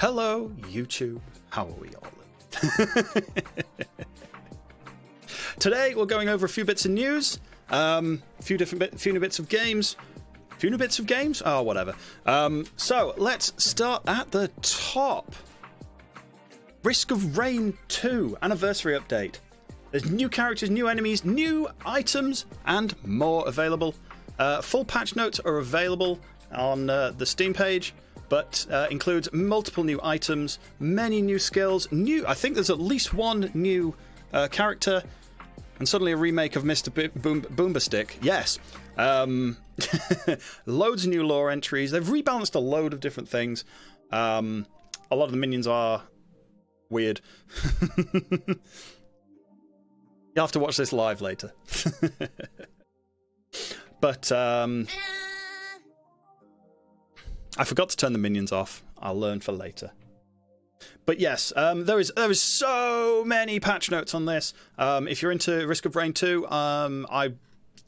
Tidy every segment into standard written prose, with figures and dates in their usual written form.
Hello, YouTube. How are we all? Today we're going over a few bits of news, few new bits of games. Oh, whatever. So let's start at the top. Risk of Rain 2 anniversary update. There's new characters, new enemies, new items, and more available. Full patch notes are available on the Steam page, but includes multiple new items, many new skills, I think there's at least one new character, and suddenly a remake of Mr. Boombastick. Yes. Loads of new lore entries. They've rebalanced a load of different things. A lot of the minions are weird. You'll have to watch this live later. But I forgot to turn the minions off. I'll learn for later. But yes, there is so many patch notes on this. If you're into Risk of Rain 2, I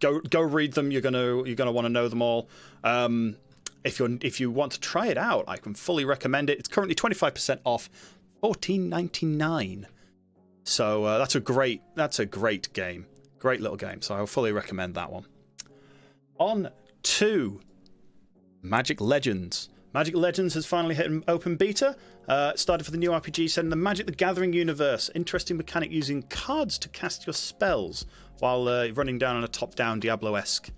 go read them. You're gonna want to know them all. If you want to try it out, I can fully recommend it. It's currently 25% off, $14.99. So that's a great game, great little game. So I'll fully recommend that one. On to Magic Legends. Magic Legends has finally hit an open beta. It started for the new RPG set in the Magic the Gathering universe. Interesting mechanic using cards to cast your spells while running down on a top-down Diablo-esque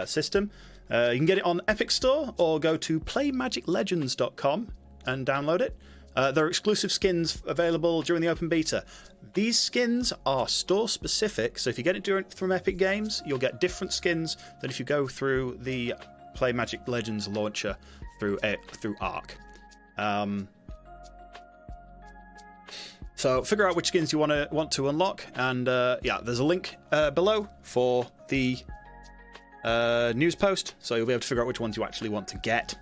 system. You can get it on Epic Store or go to playmagiclegends.com and download it. There are exclusive skins available during the open beta. These skins are store-specific, so if you get it from Epic Games, you'll get different skins than if you go through the Play Magic Legends launcher through Arc. So figure out which skins you want to unlock, and yeah, there's a link below for the news post, so you'll be able to figure out which ones you actually want to get.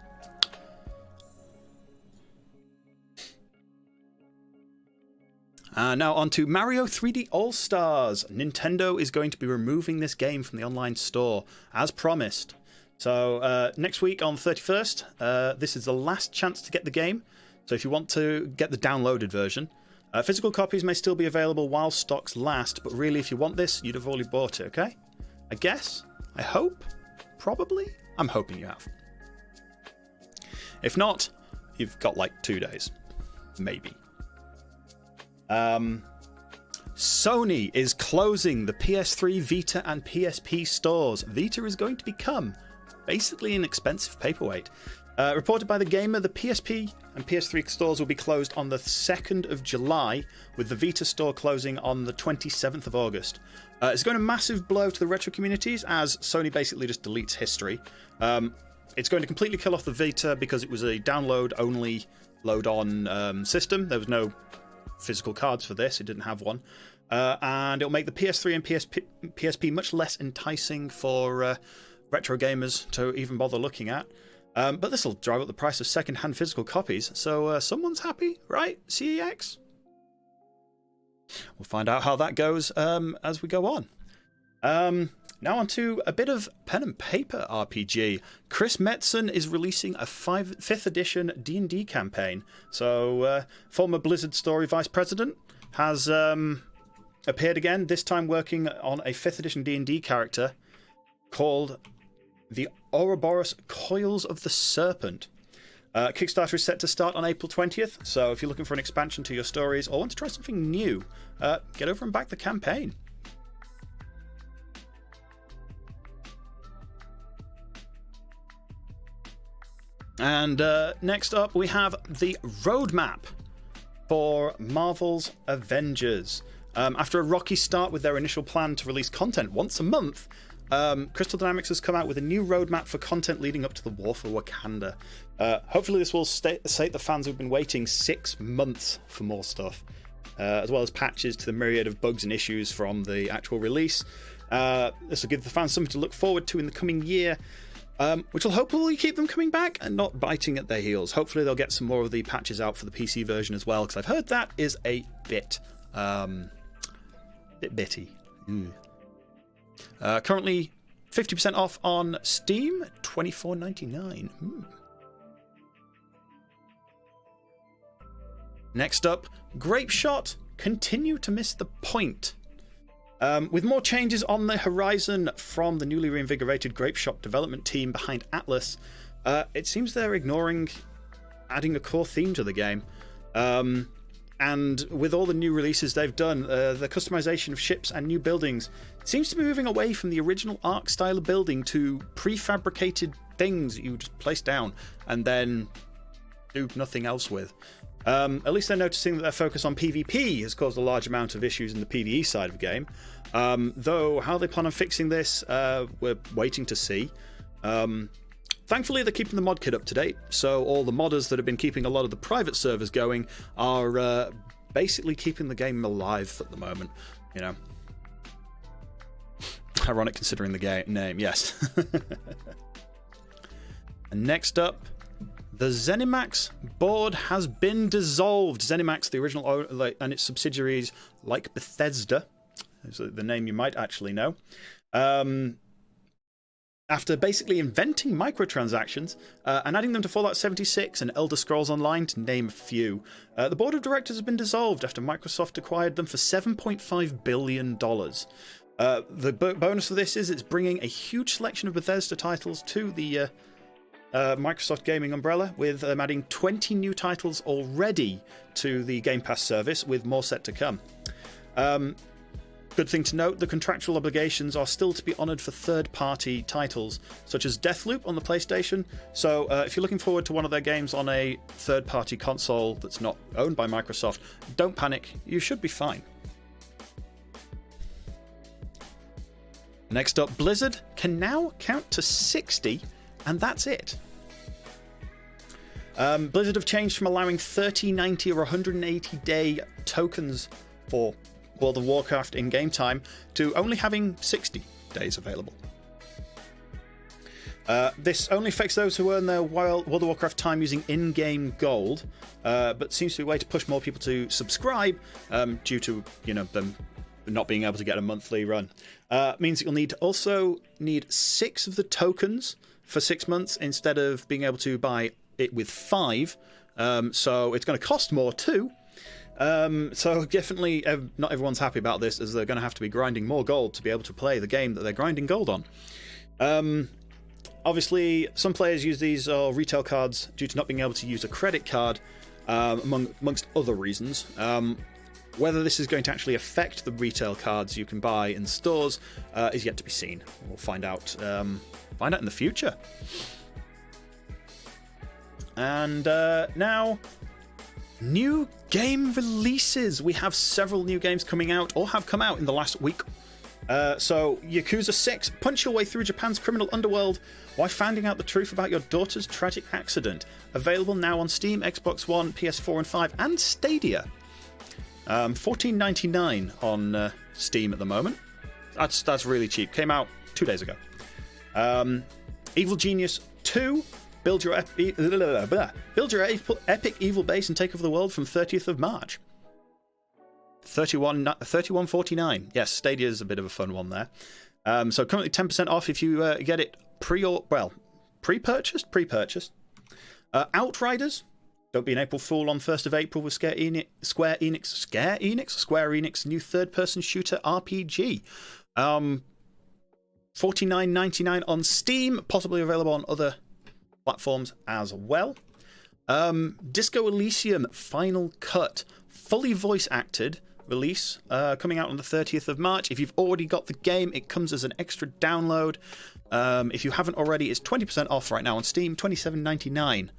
Now on to Mario 3D All-Stars. Nintendo is going to be removing this game from the online store, as promised. So next week on 31st, this is the last chance to get the game. So if you want to get the downloaded version, physical copies may still be available while stocks last, but really if you want this, you'd have already bought it, okay? I guess? I hope? Probably? I'm hoping you have. If not, you've got like 2 days. Maybe. Sony is closing the PS3, Vita, and PSP stores. Vita is going to become basically an expensive paperweight. Reported by The Gamer, the PSP and PS3 stores will be closed on the 2nd of July, with the Vita store closing on the 27th of August. It's going to massive blow to the retro communities as Sony basically just deletes history. It's going to completely kill off the Vita because it was a download-only load-on system. There was no physical cards for this. It didn't have one. And it'll make the PS3 and PSP much less enticing for retro gamers to even bother looking at. But this will drive up the price of second-hand physical copies, so someone's happy, right? CEX? We'll find out how that goes as we go on. Now on to a bit of pen and paper RPG. Chris Metzen is releasing a 5th edition D&D campaign. So former Blizzard Story Vice President has appeared again, this time working on a 5th edition D&D character called the Ouroboros Coils of the Serpent. Kickstarter is set to start on April 20th, so if you're looking for an expansion to your stories or want to try something new, get over and back the campaign. And next up, we have the roadmap for Marvel's Avengers. After a rocky start with their initial plan to release content once a month, Crystal Dynamics has come out with a new roadmap for content leading up to the War for Wakanda. Hopefully this will sate the fans who've been waiting 6 months for more stuff, as well as patches to the myriad of bugs and issues from the actual release. This will give the fans something to look forward to in the coming year, which will hopefully keep them coming back and not biting at their heels. Hopefully they'll get some more of the patches out for the PC version as well, because I've heard that is a bit bitty. Currently 50% off on Steam, $24.99. Next up, Grapeshot continue to miss the point. With more changes on the horizon from the newly reinvigorated Grapeshot development team behind Atlas, it seems they're ignoring adding a core theme to the game. And with all the new releases they've done, the customization of ships and new buildings seems to be moving away from the original Ark style of building to prefabricated things that you just place down and then do nothing else with. At least they're noticing that their focus on PvP has caused a large amount of issues in the PvE side of the game. Though how they plan on fixing this, we're waiting to see. Thankfully, they're keeping the mod kit up to date, so all the modders that have been keeping a lot of the private servers going are basically keeping the game alive at the moment. You know, ironic considering the game name, yes. And next up, the ZeniMax board has been dissolved. ZeniMax, the original and its subsidiaries, like Bethesda, is the name you might actually know. After basically inventing microtransactions and adding them to Fallout 76 and Elder Scrolls Online, to name a few, the board of directors has been dissolved after Microsoft acquired them for $7.5 billion. The bonus for this is it's bringing a huge selection of Bethesda titles to the Microsoft gaming umbrella, with adding 20 new titles already to the Game Pass service, with more set to come. Good thing to note, the contractual obligations are still to be honoured for third-party titles, such as Deathloop on the PlayStation. So if you're looking forward to one of their games on a third-party console that's not owned by Microsoft, don't panic, you should be fine. Next up, Blizzard can now count to 60, and that's it. Blizzard have changed from allowing 30, 90, or 180-day tokens for World of Warcraft in-game time to only having 60 days available. This only affects those who earn their World of Warcraft time using in-game gold, but seems to be a way to push more people to subscribe due to them not being able to get a monthly run. Means that you'll also need 6 of the tokens for 6 months instead of being able to buy it with 5. So it's going to cost more too. So definitely not everyone's happy about this, as they're going to have to be grinding more gold to be able to play the game that they're grinding gold on. Obviously, some players use these retail cards due to not being able to use a credit card, amongst other reasons. Whether this is going to actually affect the retail cards you can buy in stores is yet to be seen. We'll find out in the future. And now, new game releases. We have several new games coming out or have come out in the last week. So, Yakuza 6, punch your way through Japan's criminal underworld while finding out the truth about your daughter's tragic accident. Available now on Steam, Xbox One, PS4 and 5, and Stadia. $14.99 on Steam at the moment. That's really cheap. Came out 2 days ago. Evil Genius 2. Build your epic evil base and take over the world from 30th of March. $31.49. Yes, Stadia is a bit of a fun one there. So currently 10% off if you get it pre-purchased. Outriders. Don't be an April Fool on 1st of April with Square Enix new third-person shooter RPG. $49.99 on Steam, possibly available on other platforms as well. Disco Elysium Final Cut, fully voice acted release, coming out on the 30th of March. If you've already got the game, it comes as an extra download. If you haven't already, it's 20% off right now on Steam, $27.99.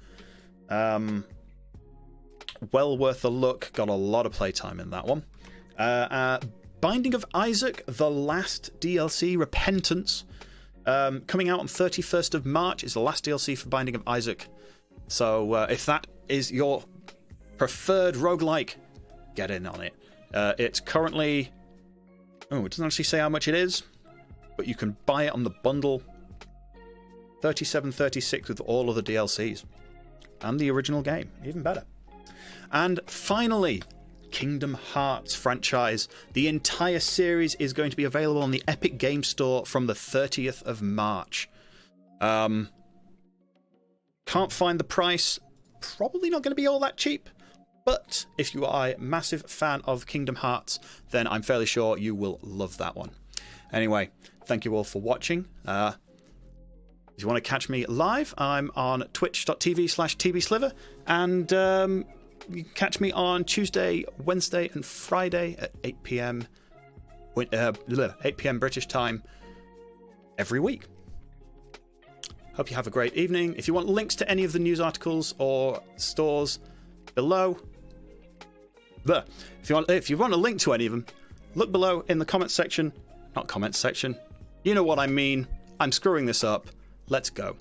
Well worth a look. Got a lot of playtime in that one. Binding of Isaac, the last DLC, Repentance, coming out on 31st of March, is the last DLC for Binding of Isaac. So if that is your preferred roguelike, get in on it. It's currently... it doesn't actually say how much it is, but you can buy it on the bundle. $37.36 with all of the DLCs. And the original game. Even better. And finally, Kingdom Hearts franchise. The entire series is going to be available on the Epic Game Store from the 30th of March. Can't find the price. Probably not going to be all that cheap. But if you are a massive fan of Kingdom Hearts, then I'm fairly sure you will love that one. Anyway, thank you all for watching. If you want to catch me live, I'm on twitch.tv/tbsliver, and you can catch me on Tuesday, Wednesday, and Friday at 8 p.m. 8 p.m. British time every week. Hope you have a great evening. If you want links to any of the news articles or stores below, if you want a link to any of them, look below in the comments section. Not comments section. You know what I mean. I'm screwing this up. Let's go.